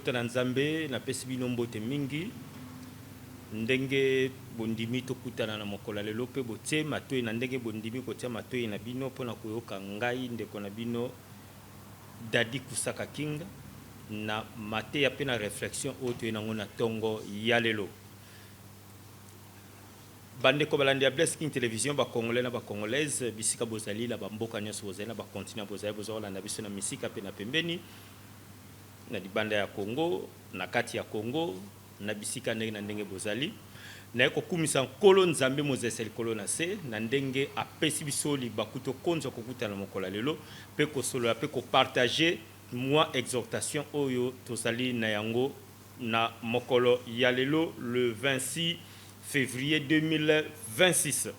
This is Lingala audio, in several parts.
libota na nzambe na pesi bino mbote mingi ndenge bondimi tokutana na mokolo lelo pe botie matoi na ndenge bondimi kotia matoi na bino pona koyoka ngai ndeko na bino Dadi Kusaka Kinga na mateya pe na réflexion oyo nango na tongo ya lelo. Bande ko balandi ya Blessed King Television ba congolais na ba congolaise bisika bozali la bamboka nyonso bozali na ba continent bozali bozola na biso na misika pe na pembeni na dibanda ya Congo na kati ya Congo na bisika ndenge na ndenge bozali na ko kumisa nkolo nzambe mozeseli kolo na se na ndenge apesi biso libakuto konzo kokuta na mokola lelo pe ko solo pe ko partager moi exhortation oyo tozali na yango na mokolo ya lelo le 26 février 2026.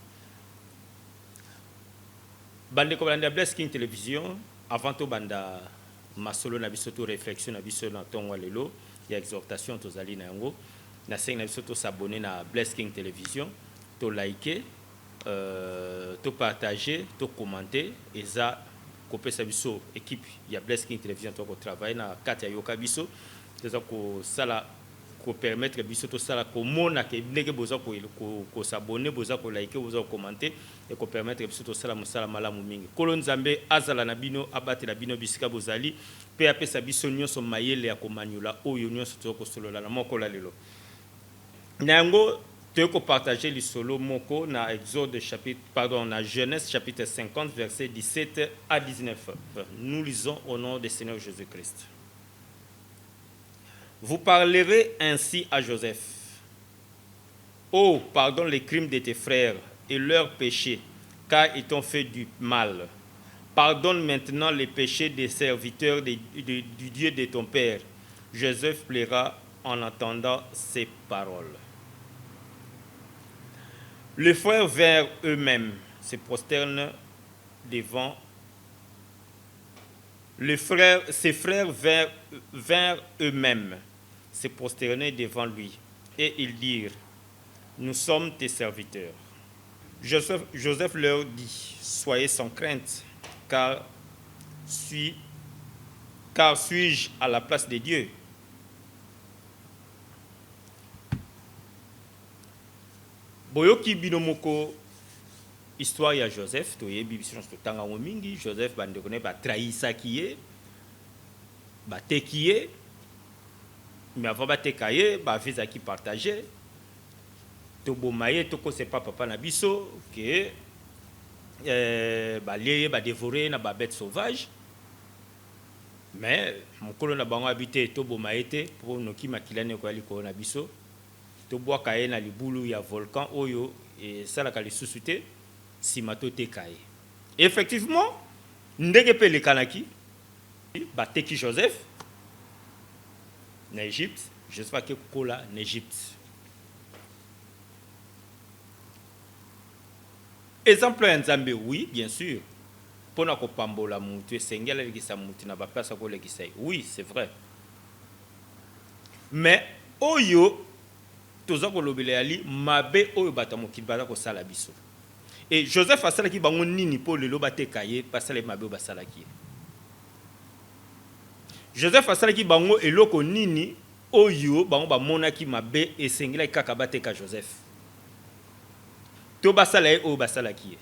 Bande ko balanda Blessed King Television avant to banda masolo na biso to réflexion na biso na tongo lelo ya exhortation tozali na yango na seng na biso to s'abonner na Blessed King Television to liker to partager to commenter eza kopesa biso équipe ya Blessed King Television to ko travailler na kati ya yoka biso eza ko sala ko permettre biso to sala ko mona ke ndenge boza ko s'abonner boza ko liker boza ko commenter et ko permettre biso to sala musala malamu mingi kolo nzambe azala na bino abate na bino bisika bozali pe apesa biso nyonso mayele ya komanyula oyo nyonso to ko solola na mokolo lelo nango te ko partager lisolo moko na Exode chapitre na Genèse chapitre 50 verset 17 à 19. Nous lisons au nom du Seigneur Jésus-Christ. Vous parlerez ainsi à Joseph. Oh, pardonne les crimes de tes frères et leurs péchés, car ils t'ont fait du mal. Pardonne maintenant les péchés des serviteurs du Dieu de ton père. Joseph pleura en entendant ces paroles. Les frères vers eux-mêmes se prosternent devant. Ses frères vers eux-mêmes se prosternaient devant lui et ils dirent: nous sommes tes serviteurs. Joseph leur dit: soyez sans crainte, car suis-je à la place de Dieu? Boyoki binomoko histoire ya Joseph to yebi biso to tanga mingi Joseph bande connaît ba trahisa kié ba tekié mais avant ba tekaye ba visa qui partager to bomaye to ko c'est pas papa na biso que ba lié ba dévorer na ba bête sauvage mais mokolo na bango habité to bomaye te pour noki makilane ko ali ko na biso to boa kaye na libulu ya volcan oyo et ça la kali susute simato te kaye effectivement ndenge pe le kanaki ba teki Joseph na Égypte je sais pas que kola en Égypte exemple nzambe oui bien sûr pona ko pambola mutu esengela lekisa mutu na ba place ko lekisa oui c'est vrai mais oyo toza ko lobele ali mabe oyo bata mokili baza ko sala biso et Joseph asala ki bango nini po lelo batekaye pasala mabe basala ki Joseph asala ki bango eloko nini oyo bango ba monaki mabe esengela kaka bateka Joseph to basala oyo basala ki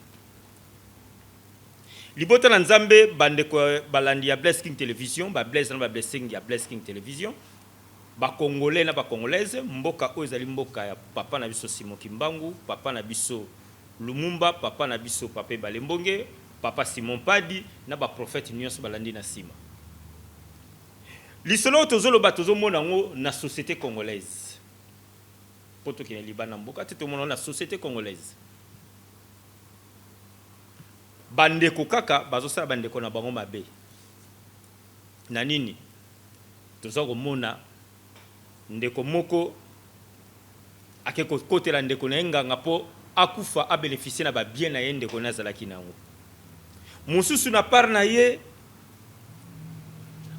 libota na nzambe bande ko balandi ya Blessed King Television ba Blessed na ba blessing ya Blessed King Television ba congolais na ba congolaise mboka oyo ezali mboka ya papa na biso Simon Kimbangu papa na biso Lumumba papa na biso Papa Balembonge papa Simon Padi na ba prophète nyonso balandi na sima lisolo tozolo batozo mona ngo na société congolaise poto ki na libana mboka te to mona na société congolaise bandeko kaka bazosala bandeko na bango mabe na nini tozo komona ndeko moko akeko kotela ndeko na nganga po akufa a bénéficier na ba bien na ye ndeko na zalaki nango mususu na par na ye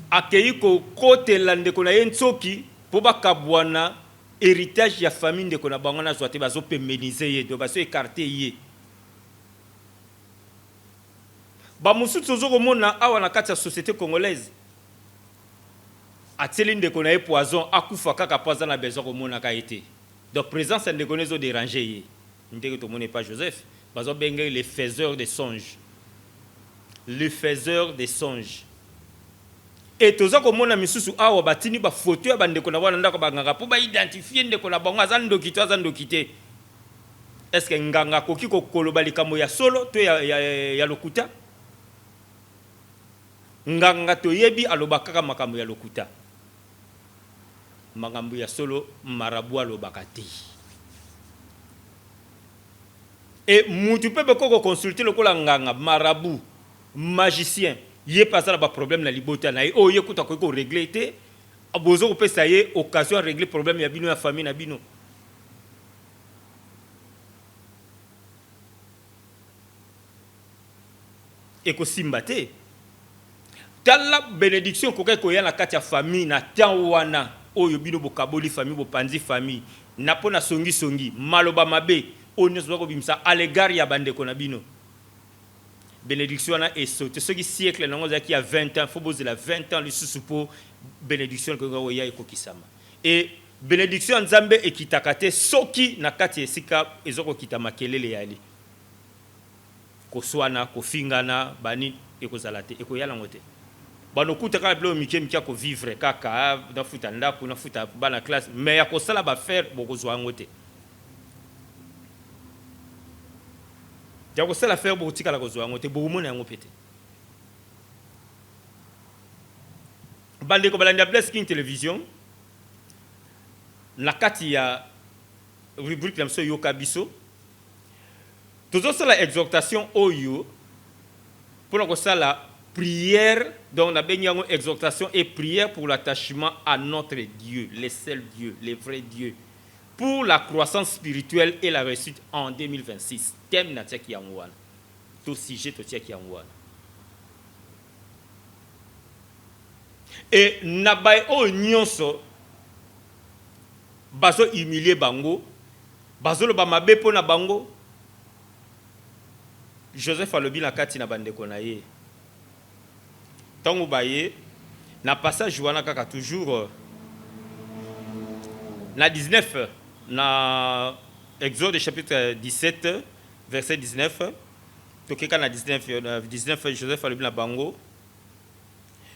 akei ko kotela ndeko na ye nsoki po bakabwana héritage ya famille ndeko na bango na zwate bazo pemeniser ye do baso écarter ye ba mususu zo komona awa na kati ya société congolaise ateli ndeko na ye poison akufa kaka poison na besoin komonaka été. Donc présence ndeko nezo déranger ye. Ndeko to mone pas Joseph, bazo benga les faiseurs de songes. Le faiseur des songes. Et toza komona misusu awa batini ba photo ya bandeko na wana ndako banganga po ba identifier ndeko na bango azandoki te. Est-ce que nganga koki kokoloba likambo ya solo to ya lokuta? Nganga to yebi alobaka makambo ya lokuta. Makambo ya solo marabu alobaka te. Et mutu pepe koko consulter lokola nganga marabu magicien yé pas ça ba problème na libota na o yé kuta ko régler te abozo ko pesa yé occasion régler problème ya bino ya famille na bino. Et ko simbate tala bénédiction ko ya na kati ya famille na temps wana oyo bino bokaboli famille bopanzi famille na pona songi maloba mabe onyo ko bimsa à l'égard ya bandeko na bino. Bénédiction est sauté. Ce qui siècle qui a 20 ans, il faut poser la 20 ans, le sous-support, bénédiction que vous avez et bénédiction Nzambe et kitakate, soki nakati esika ezoko kitamakelele yali. Koswana, kofingana, bani, ekozalate, ekoyala ngote. Bano kuta ka blo mikia ko vivre kaka, na futa ndako, na futa bana classe, mais ya kosala ba faire bokozwa ngote. Jako sala faire botika la kozwa ngote boumona yango pété. Bande ko balanda Bless King Television. Na kati ya rubrique la mso yoka biso. Tozo sala exhortation oyo pour ko sala prière donc na benyango exhortation et prière pour l'attachement à notre Dieu, le seul Dieu, le vrai Dieu. Pour la croissance spirituelle et la réussite en 2026. Thème na tiaki yangwana. Tout sujet to tiaki yangwana. Et nabai o nyonso bazo humilier bango, bazo lo ba mabe po na bango. Joseph alobi na kati na bandeko na ye. Tango baye na passage wana kaka toujours na 19 na Exode chapitre 17 verset 19 tokeka na 19 Joseph alobi na bango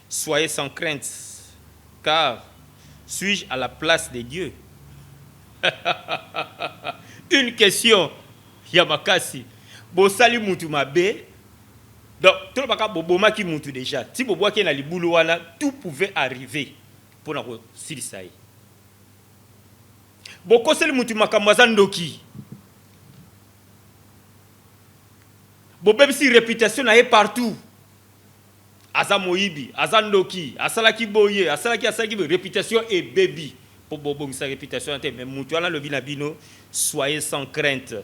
soyez sans crainte car suis-je à la place de Dieu. Une question ya makasi bosali mutu mabe donc tout baka boboma ki mutu déjà si boboa ki na libulu wana tout pouvait arriver pour na ko silisai. Bokoseli mutu makambo azandoki. Bobebisi réputation na ye partout. Aza moyibi, azandoki, asalaki boye, asalaki réputation et baby. Pour bobong sa réputation mais mutu ala lobi na bino soyez sans crainte.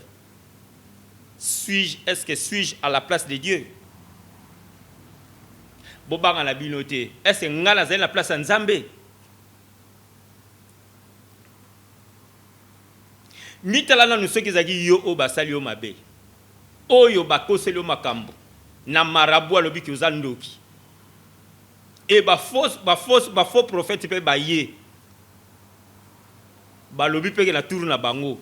Est-ce que suis-je à la place de Dieu? Bobanga na bino te. Est-ce que ngala za na place ya Nzambe? Mitala na nusoki zaki yo o basali yo mabe. Oyo bakoseli yo makambo. Na marabu alobi ki ozandoki. Et ba faux prophète pe ba ye. Ba lobi pe na tour na bango.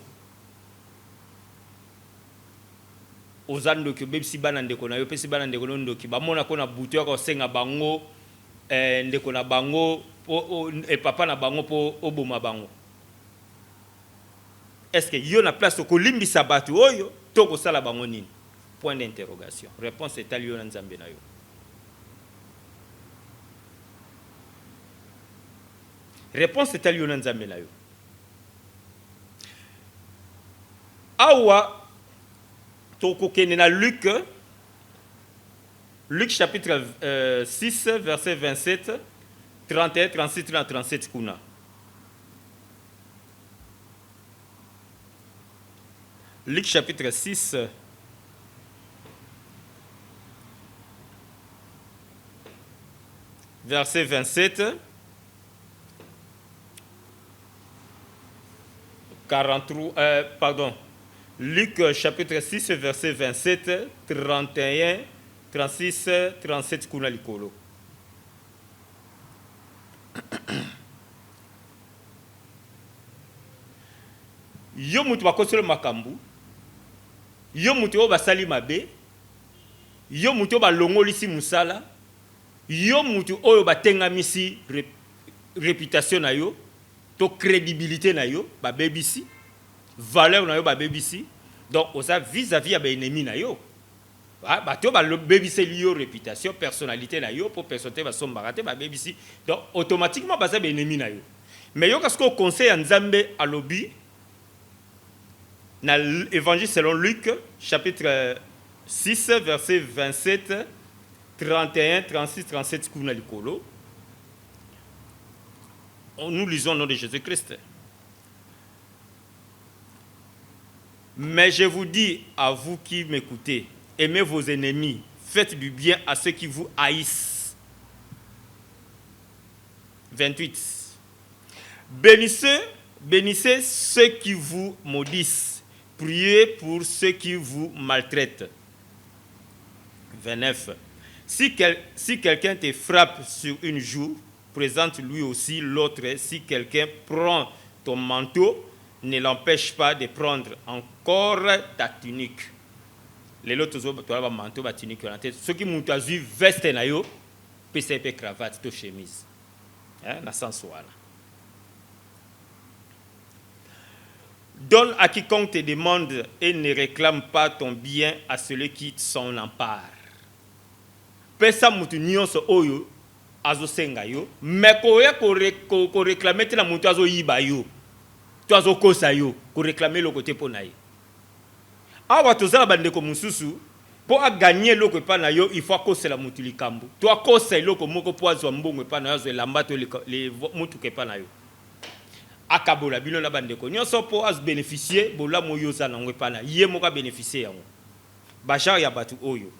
Ozandoki bebisi bana ndeko na yo pesi bana ndeko ndoki ba mona ko na butu ya ko senga bango ndeko na bango et papa na bango po oboma bango. Est-ce que yo na place ko limbisa batu oyo to ko sala bango nini? Point d'interrogation. Réponse est ali yo na Nzambe na yo. Réponse est ali yo na Nzambe na yo. Awa to ko kene na Luc chapitre 6 verset 27 31 36 37 kuna. Luc chapitre 6 verset 27 43 pardon. Luc chapitre 6 verset 27 31 36 37 kuna likolo. yo mutu bakosolo makambu, yo mutu oyo basali mabe, yo mutu oyo balongolisi musala, yo mutu oyo batengamisi réputation na yo, to crédibilité na yo, babebisi, valeur na yo babebisi, donc oza vis-à-vis ya ennemi na yo. Bato babebisi yo réputation, personnalité na yo, pour personnalité basombaka te babebisi, donc automatiquement baza ennemi na yo. Mais yo parce qu'au conseil en Nzambe à l'obi, dans l'évangile selon Luc, chapitre 6, verset 27, 31, 36, 37, nous lisons au nom de Jésus-Christ. Mais je vous dis à vous qui m'écoutez, aimez vos ennemis, faites du bien à ceux qui vous haïssent. 28. Bénissez ceux qui vous maudissent, priez pour ceux qui vous maltraitent. 29. Si quelqu'un te frappe sur une joue, présente lui aussi l'autre. Si quelqu'un prend ton manteau, ne l'empêche pas de prendre encore ta tunique. Les autres manteau, ta tunique. Ceux qui m'ont vu veste na yo, PCP cravate, to chemise. Na sens voilà. Donne à quiconque te demande et ne réclame pas ton bien à celui qui s'en empare. Pesa mutu nyonso oyo azo senga yo, mais ko réclamer te na mutu azo yiba yo. Tu azo kosa yo, ko réclamer le côté po na ye. Awa tozala bandeko mususu, po a gagner loko pa na yo, il faut kosela mutu likambo. To akosa loko moko po azwa mbongo pa na yo, azwa lamba to le mutu ke pa na yo. Akabola bino na bandeko nyonso po az bénéficier bola moyo za na ngwe pa na ye moka bénéficier yango. Bajar ya batu oyo.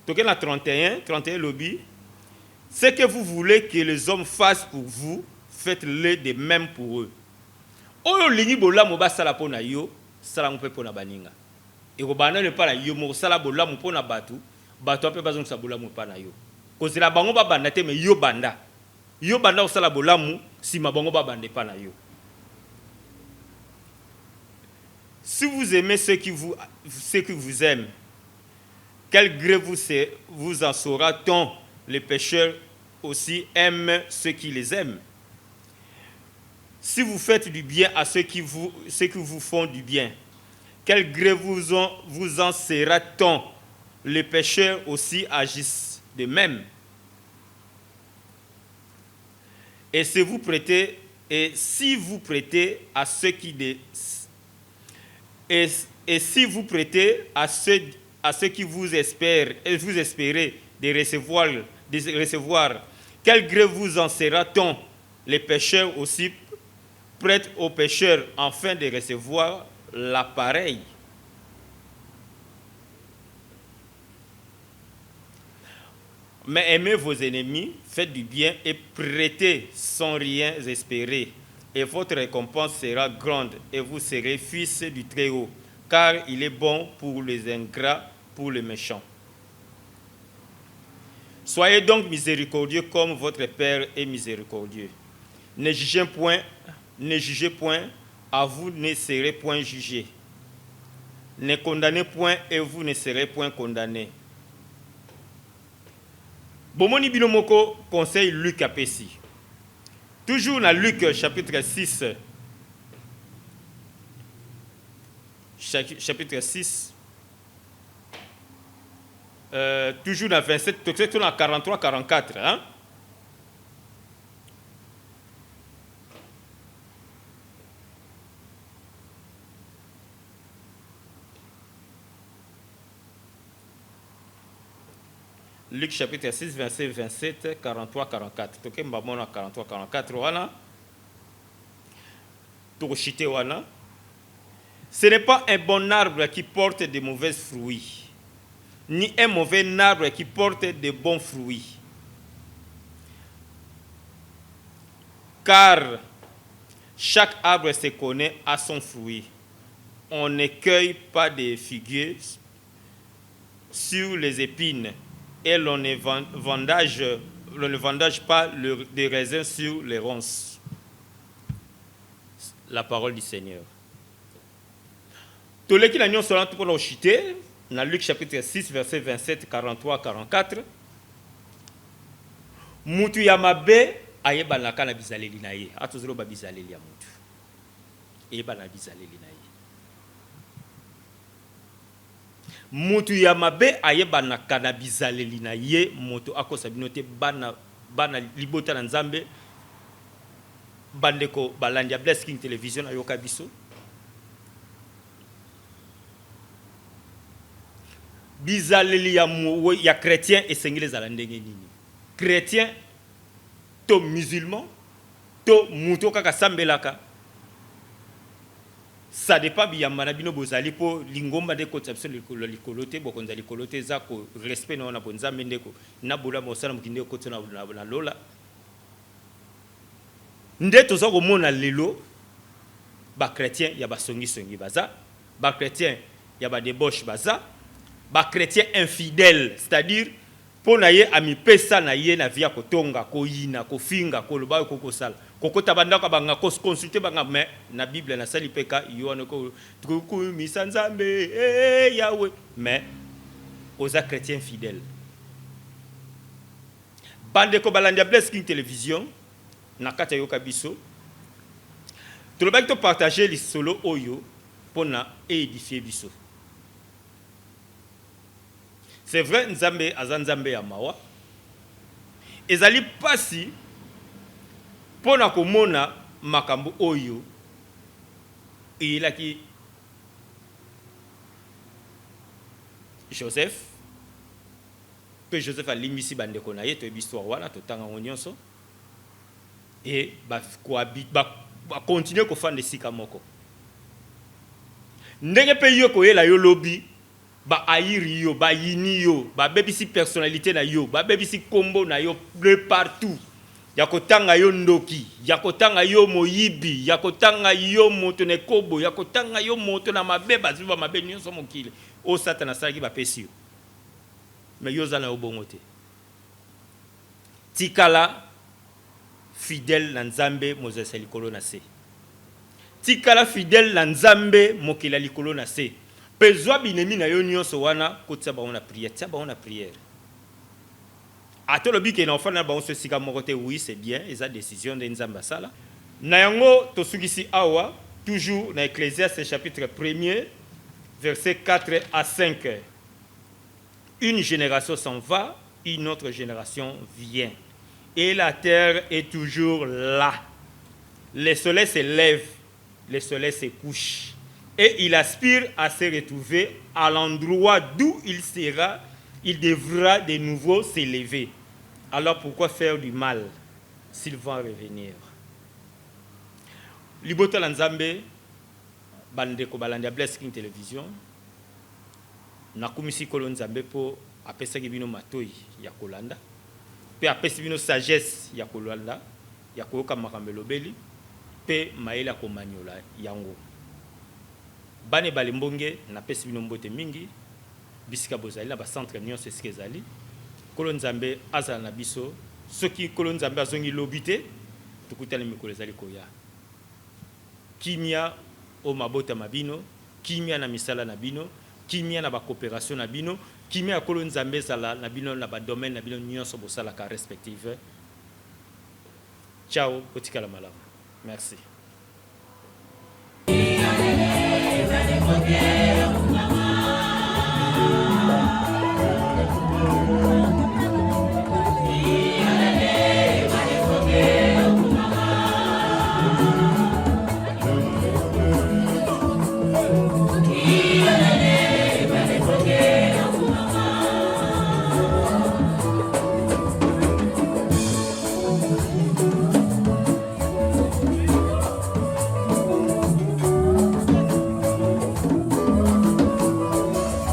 Toke na 31 lobby. Ce que vous voulez que les hommes fassent pour vous, faites-le de même pour eux. Oyo lingi bola mo ba sala pona yo, sala mpe pona baninga. E ko bana ne para yo mo sala bola mo pona batu, batu ape bazon sa bola mo pa na yo. Ko zela bango ba banda te me yo banda. Yo banda osala bola mo si ma bango ba bande pa na yo. Si vous aimez ceux qui vous aiment, quel gré vous en saura-t-on? Les pécheurs aussi aiment ceux qui les aiment. Si vous faites du bien à ceux qui vous font du bien, quel gré vous en sera-t-on? Les pécheurs aussi agissent de même. Et si vous prêtez à ceux qui vous espèrent et vous espérez de recevoir, quel gré vous en sera-t-on? Les pécheurs aussi prêtent aux pécheurs afin de recevoir l'appareil. Mais aimez vos ennemis, faites du bien et prêtez sans rien espérer. Et votre récompense sera grande et vous serez fils du Très-Haut, car il est bon pour les ingrats, pour les méchants. Soyez donc miséricordieux comme votre Père est miséricordieux. Ne jugez point, à vous ne serez point jugés. Ne condamnez point et vous ne serez point condamnés. Bomoni binomoko conseil Luc apesi. Toujours dans Luc chapitre 6. Chapitre 6. Toujours dans 27, peut-être dans 43-44. Hein? Luc chapitre 6, verset 27, 43-44. Toke mbamona 43-44 wana. Tokoshite wana. Ce n'est pas un bon arbre qui porte de mauvais fruits, ni un mauvais arbre qui porte de bons fruits. Car chaque arbre se connaît à son fruit. On ne cueille pas des figuiers sur les épines, et l'on ne vendage pas des raisins sur les ronces. la parole du Seigneur. Tous les qui n'ont pas pour le chiter, dans Luc chapitre 6, verset 27, 43, 44, Mutu yamabe ayeba nakana bizaleli na ye. Atuzelo ba bizaleli ya mutu. Ayeba na bizaleli na ye. Mutu yamabe ayeba nakana bizaleli na ye. Moto akosa binote bana libota na Nzambe. Bandeko balandi ya Bless King Television ayoka biso. Bizaleli ya chrétien esengeli za ndenge nini. Chrétien, to musulman, to muto kaka sambelaka. Ça dépend biyamba bino bozali po lingomba de conception likolote bokonza likolote za ko respect na ona bonza mendeko na bola mosala mukinde ko tsona na lola. Ndeto za ko mona lelo ba chrétien ya ba songi baza, ba chrétien ya ba débauche baza, ba chrétien infidèle, c'est-à-dire pour naye ami pesa na ye na via kotonga ko yina ko finga ko loba ko kosala kokota bandaka banga ko consulter banga mais na Bible na sali peka yoane ko truku misanzambe yawe mais aux chrétiens fidèles bande ko balandi Bless King Television na kata yoka biso to loba to partager les solo oyo pona édifier biso. C'est vrai, Nzambe azanzambe ya mawa. Ezali pasi pona komona makambo oyo ilaki Joseph pe Joseph a limisi bandeko na ye to histoire wana to tanga nyonso et ba continuer ko fande sika moko. Ndenge pe yo ko yela yo lobby ba airi yo, ba yini yo, ba bebisi personnalité na yo, ba bebisi kombo na yo de partout. Yakotanga yo ndoki, yakotanga yo moyibi, yakotanga yo moto ne kobo, yakotanga yo moto na mabeba ziba mabe nyonso mokile. O satana saki ba pesi yo. Mais yo zana obongote. Tikala fidèle na Nzambe Moses likolo na se. Tikala fidèle na Nzambe mokila likolo na se. Pezwa binemi na yo nyonso wana kotsa ba ona prière, tia ba ona prière. Atolo bike na ofana ba on se sika mokote oui, c'est bien, eza décision de Nzamba sala. Na yango to sugisi awa toujours na Ecclésiaste chapitre 1er verset 4 à 5. Une génération s'en va, une autre génération vient. Et la terre est toujours là. Le soleil se lève, le soleil se couche. Et il aspire à se retrouver à l'endroit d'où il sera, il devra de nouveau s'élever. Alors pourquoi faire du mal s'il va revenir? Libota Nzambe, bandeko balandi Bless King Television, nakumisi kolo Nzambe po apesa bino matoi ya kolanda, pe apesa bino sagesse ya kolanda, ya koyoka makambo lobeli, pe maela komanyola yango. Bane balimbonge na pesi bino mbote mingi bisika bozali na ba centre nyonso esike ezali kolo Nzambe azala na biso soki kolo Nzambe azongi lobite tukutana mikolo ezali koya kimia o mabota mabino kimia na misala na bino kimia na ba coopération na bino kimia kolo Nzambe ezala na bino na ba domaine na bino nyonso bosala ka respective. Ciao, kotikala malamu. Merci. Okay.